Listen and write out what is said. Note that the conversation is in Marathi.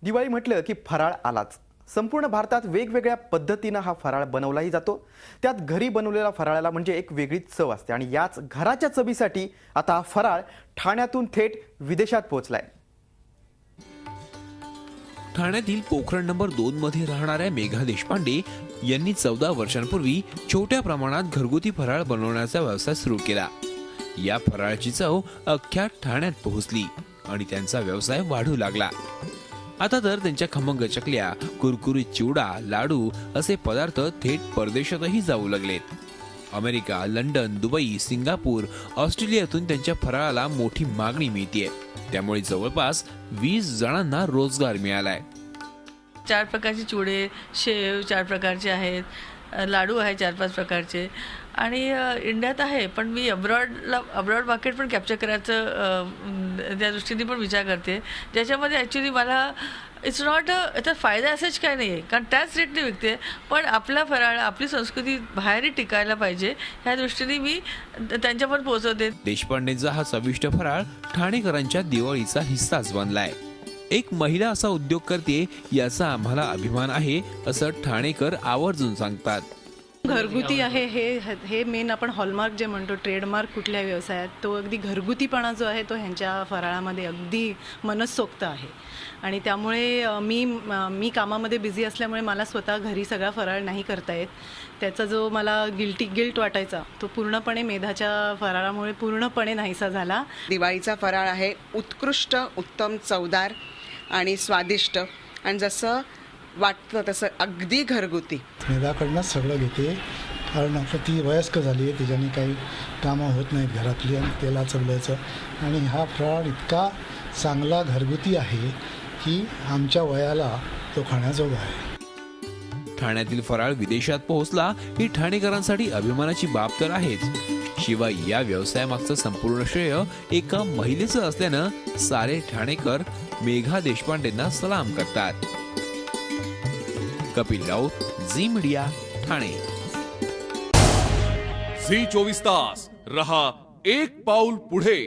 दिवाळी म्हटलं की फराळ आलाच। संपूर्ण भारतात वेगवेगळ्या पद्धतीने हा फराळ बनवलाही जातो। त्यात घरी बनवलेला फराळाला म्हणजे एक वेगळीच चव असते आणि याच घराच्या चवीसाठी आता हा फराळ ठाण्यातून थेट विदेशात पोहोचलाय। ठाण्यातील पोखरण नंबर 2 मध्ये राहणाऱ्या मेघा देशपांडे यांनी 14 वर्षांपूर्वी छोट्या प्रमाणात घरगुती फराळ बनवण्याचा व्यवसाय सुरू केला। या फराळाची चव अख्ख्या ठाण्यात पोहोचली आणि त्यांचा व्यवसाय वाढू लागला। आता तर त्यांच्या खमंग चकल्या, कुरकुरीत चिवडा, लाडू असे पदार्थ थेट परदेशातही जाऊ लागलेत। अमेरिका, लंडन, दुबई, सिंगापूर, ऑस्ट्रेलियातून त्यांच्या फराळाला मोठी मागणी मिळतेय। त्यामुळे जवळपास 20 जणांना रोजगार मिळालाय। 4 प्रकारचे चिवडे, शेव 4 प्रकारचे आहेत, लाडू आहे 4-5 प्रकारचे आणि इंडियात आहे, पण मी अब्रॉड मार्केट पण कॅप्चर करायचं त्या दृष्टीने पण विचार करते, ज्याच्यामध्ये ॲक्च्युली मला इट्स नॉट याचा फायदा असाच काय नाही आहे, कारण त्याच रेटने विकते, पण आपला फराळ, आपली संस्कृती बाहेरही टिकायला पाहिजे ह्या दृष्टीने मी त्यांच्यापर्यंत पोहोचवते। देशपांडेंचा हा चविष्ट फराळ ठाणेकरांच्या दिवाळीचा हिस्साच बनलाय। एक महिला असा उद्योग करते याचा आम्हाला अभिमान आहे, असं ठाणेकर आवर्जून सांगतात। घरगुती आहे हे मेन आपण हॉलमार्क जे म्हणतो, ट्रेडमार्क कुठल्या व्यवसायात, तो अगदी घरगुतीपणा जो आहे तो ह्यांच्या फराळामध्ये अगदी मनसोक्त आहे। आणि त्यामुळे मी कामामध्ये बिझी असल्यामुळे मला स्वतः घरी सगळा फराळ नाही करता येत। त्याचा जो मला गिल्ट वाटायचा तो पूर्णपणे मेधाच्या फराळामुळे पूर्णपणे नाहीसा झाला। दिवाळीचा फराळ आहे उत्कृष्ट, उत्तम, चवदार आणि स्वादिष्ट आणि जसं वाटतं तसं अगदी घरगुती। मेधाकडनंच सगळं घेते, कारण आता ती वयस्कर झाली आहे, तिच्याने काही कामं होत नाहीत घरातली आणि त्याला चवल्याचं, आणि हा फराळ इतका चांगला घरगुती आहे की आमच्या वयाला तो खाण्याजोगा आहे। ठाण्यातील फराळ विदेशात पोहोचला ही ठाणेकरांसाठी अभिमानाची बाब तर आहेच, शिवाय या व्यवसायामागचं संपूर्ण श्रेय एका महिलेचं असल्यानं सारे ठाणेकर मेघा देशपांडेंना सलाम करतात। Kapil Raut, Zee media, Thane. Zee 24 तास रहा एक पाऊल पुढे।